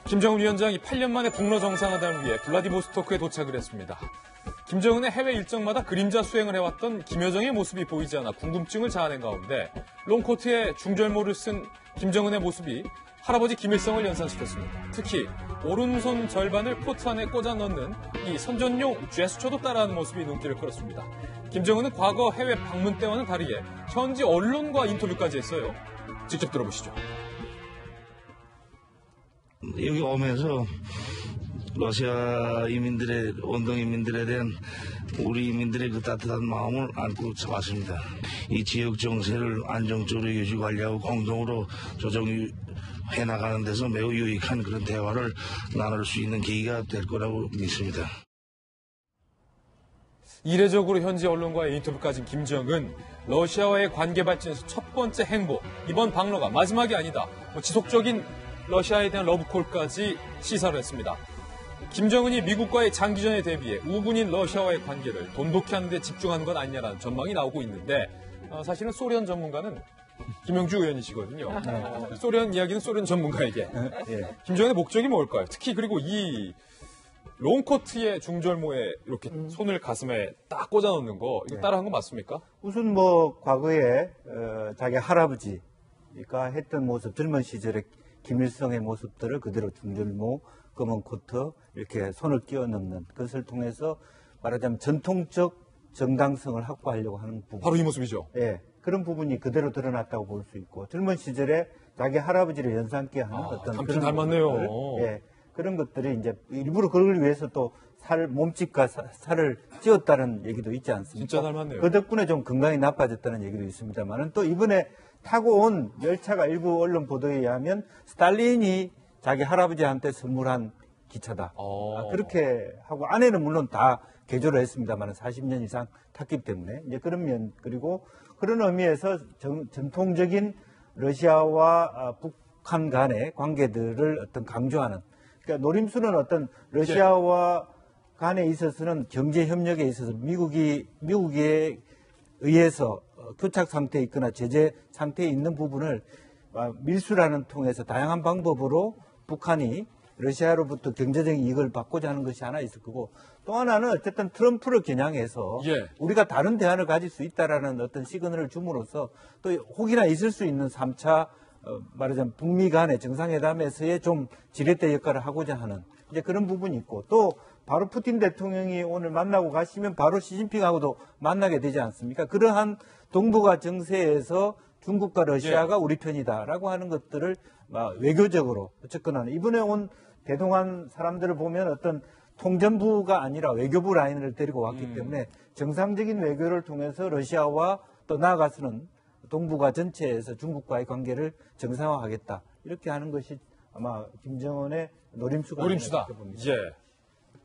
김정은 위원장이 8년 만에 북러 정상회담을 위해 블라디보스토크에 도착을 했습니다. 김정은의 해외 일정마다 그림자 수행을 해왔던 김여정의 모습이 보이지 않아 궁금증을 자아낸 가운데 롱코트에 중절모를 쓴 김정은의 모습이 할아버지 김일성을 연상시켰습니다. 특히 오른손 절반을 코트 안에 꽂아 넣는 이 선전용 제스처도 따라하는 모습이 눈길을 끌었습니다. 김정은은 과거 해외 방문 때와는 다르게 현지 언론과 인터뷰까지 했어요. 직접 들어보시죠. 여기 오면서 러시아 이민들의, 원동 이민들에 대한 우리 이민들의 그 따뜻한 마음을 안고 왔습니다. 이 지역 정세를 안정적으로 유지 관리하고 공동으로 조정해 나가는 데서 매우 유익한 그런 대화를 나눌 수 있는 계기가 될 거라고 믿습니다. 이례적으로 현지 언론과의 인터뷰까지 김정은 러시아와의 관계 발전에서 첫 번째 행보, 이번 방로가 마지막이 아니다. 지속적인 러시아에 대한 러브콜까지 시사를 했습니다. 김정은이 미국과의 장기전에 대비해 우군인 러시아와의 관계를 돈독히 하는 데 집중하는 것 아니냐라는 전망이 나오고 있는데 사실은 소련 전문가는 김영주 의원이시거든요. 소련 이야기는 소련 전문가에게. 김정은의 목적이 뭘까요? 특히 그리고 이 롱코트의 중절모에 이렇게 손을 가슴에 딱 꽂아 놓는 거 이거 따라한 거 맞습니까? 우선 과거에 자기 할아버지가 했던 모습, 젊은 시절의 김일성의 모습들을 그대로 중절모, 검은 코트 이렇게 손을 끼워 넣는 그것을 통해서 말하자면 전통적 정당성을 확보하려고 하는 부분. 바로 이 모습이죠. 예, 그런 부분이 그대로 드러났다고 볼 수 있고 젊은 시절에 자기 할아버지를 연상케 하는 어떤 그런 닮았네요. 것들, 예, 그런 것들이 이제 일부러 그걸 위해서 또 몸집과 살을 찌웠다는 얘기도 있지 않습니까? 진짜 닮았네요. 그 덕분에 좀 건강이 나빠졌다는 얘기도 있습니다만은 또 이번에 타고 온 열차가 일부 언론 보도에 의하면 스탈린이 자기 할아버지한테 선물한 기차다. 그렇게 하고 안에는 물론 다 개조를 했습니다만 40년 이상 탔기 때문에 이제 그런 면 그리고 그런 의미에서 전통적인 러시아와 북한 간의 관계들을 어떤 강조하는 그러니까 노림수는 어떤 러시아와 간에 있어서는 경제 협력에 있어서 미국에 의해서 교착 상태에 있거나 제재 상태에 있는 부분을 밀수라는 통해서 다양한 방법으로 북한이 러시아로부터 경제적인 이익을 받고자 하는 것이 하나 있을 거고 또 하나는 어쨌든 트럼프를 겨냥해서 우리가 다른 대안을 가질 수 있다라는 어떤 시그널을 줌으로써 또 혹이나 있을 수 있는 3차 말하자면 북미 간의 정상회담에서의 좀 지렛대 역할을 하고자 하는 이제 그런 부분이 있고 또 바로 푸틴 대통령이 오늘 만나고 가시면 바로 시진핑하고도 만나게 되지 않습니까? 그러한 동북아 정세에서 중국과 러시아가 우리 편이다라고 하는 것들을 외교적으로 어쨌거나 이번에 온 대동한 사람들을 보면 어떤 통전부가 아니라 외교부 라인을 데리고 왔기 때문에 정상적인 외교를 통해서 러시아와 또 나아가서는 동북아 전체에서 중국과의 관계를 정상화하겠다. 이렇게 하는 것이 아마 김정은의 노림수다. 예.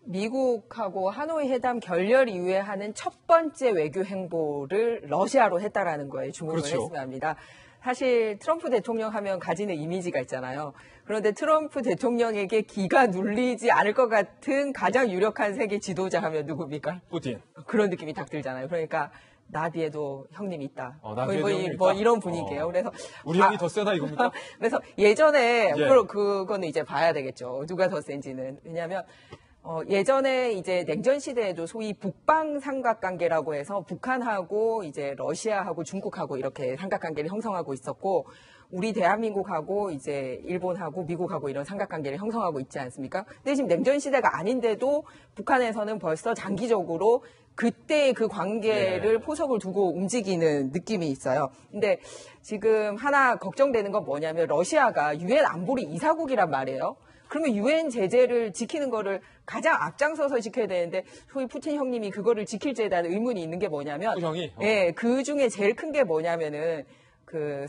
미국하고 하노이 회담 결렬 이후에 하는 첫 번째 외교 행보를 러시아로 했다라는 거에 주목을 했으면 합니다. 사실 트럼프 대통령 하면 가지는 이미지가 있잖아요. 그런데 트럼프 대통령에게 기가 눌리지 않을 것 같은 가장 유력한 세계 지도자 하면 누굽니까? 푸틴. 그런 느낌이 딱 들잖아요. 그러니까 나 뒤에도 형님이 있다. 뭐 이런 분위기예요. 그래서 우리 형이 더 세다 이겁니까? 그래서 예전에 그거는 이제 봐야 되겠죠. 누가 더 센지는. 왜냐하면 예전에 이제 냉전 시대에도 소위 북방 삼각관계라고 해서 북한하고 이제 러시아하고 중국하고 이렇게 삼각관계를 형성하고 있었고 우리 대한민국하고 이제 일본하고 미국하고 이런 삼각관계를 형성하고 있지 않습니까? 근데 지금 냉전 시대가 아닌데도 북한에서는 벌써 장기적으로 그때의 그 관계를 포석을 두고 움직이는 느낌이 있어요. 근데 지금 하나 걱정되는 건 뭐냐면 러시아가 유엔 안보리 이사국이란 말이에요. 그러면 유엔 제재를 지키는 거를 가장 앞장서서 지켜야 되는데 소위 푸틴 형님이 그거를 지킬지에 대한 의문이 있는 게 뭐냐면 그 중에 제일 큰 게 뭐냐면은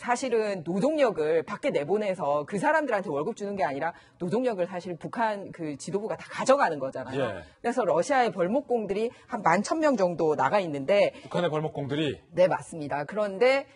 사실은 노동력을 밖에 내보내서 그 사람들한테 월급 주는 게 아니라 노동력을 사실 북한 그 지도부가 다 가져가는 거잖아요. 그래서 러시아의 벌목공들이 한 11,000명 정도 나가 있는데 북한의 벌목공들이? 네, 맞습니다. 그런데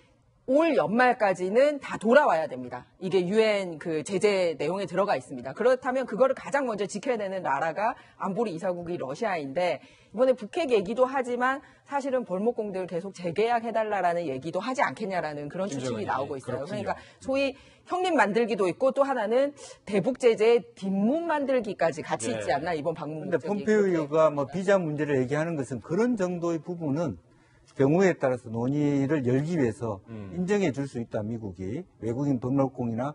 올 연말까지는 다 돌아와야 됩니다. 이게 유엔 그 제재 내용에 들어가 있습니다. 그렇다면 그거를 가장 먼저 지켜야 되는 나라가 안보리 이사국이 러시아인데 이번에 북핵 얘기도 하지만 사실은 벌목공들 계속 재계약해달라라는 얘기도 하지 않겠냐라는 그런 추측이 나오고 있어요. 그렇군요. 그러니까 소위 형님 만들기도 있고 또 하나는 대북 제재 뒷문 만들기까지 같이 있지 않나 이번 방문 근데 목적이. 폼페이오가 뭐 비자 문제를 얘기하는 것은 그런 정도의 부분은 경우에 따라서 논의를 열기 위해서 인정해 줄 수 있다. 미국이 외국인 박물공이나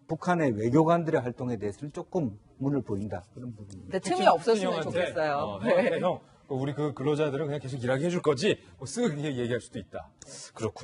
북한의 외교관들의 활동에 대해서는 조금 문을 보인다. 그런 부분입니다. 근데 틈이 없었으면 형한테, 좋겠어요. 형한테 형, 우리 그 근로자들은 그냥 계속 일하게 해줄 거지? 뭐 쓱 얘기할 수도 있다. 그렇군요.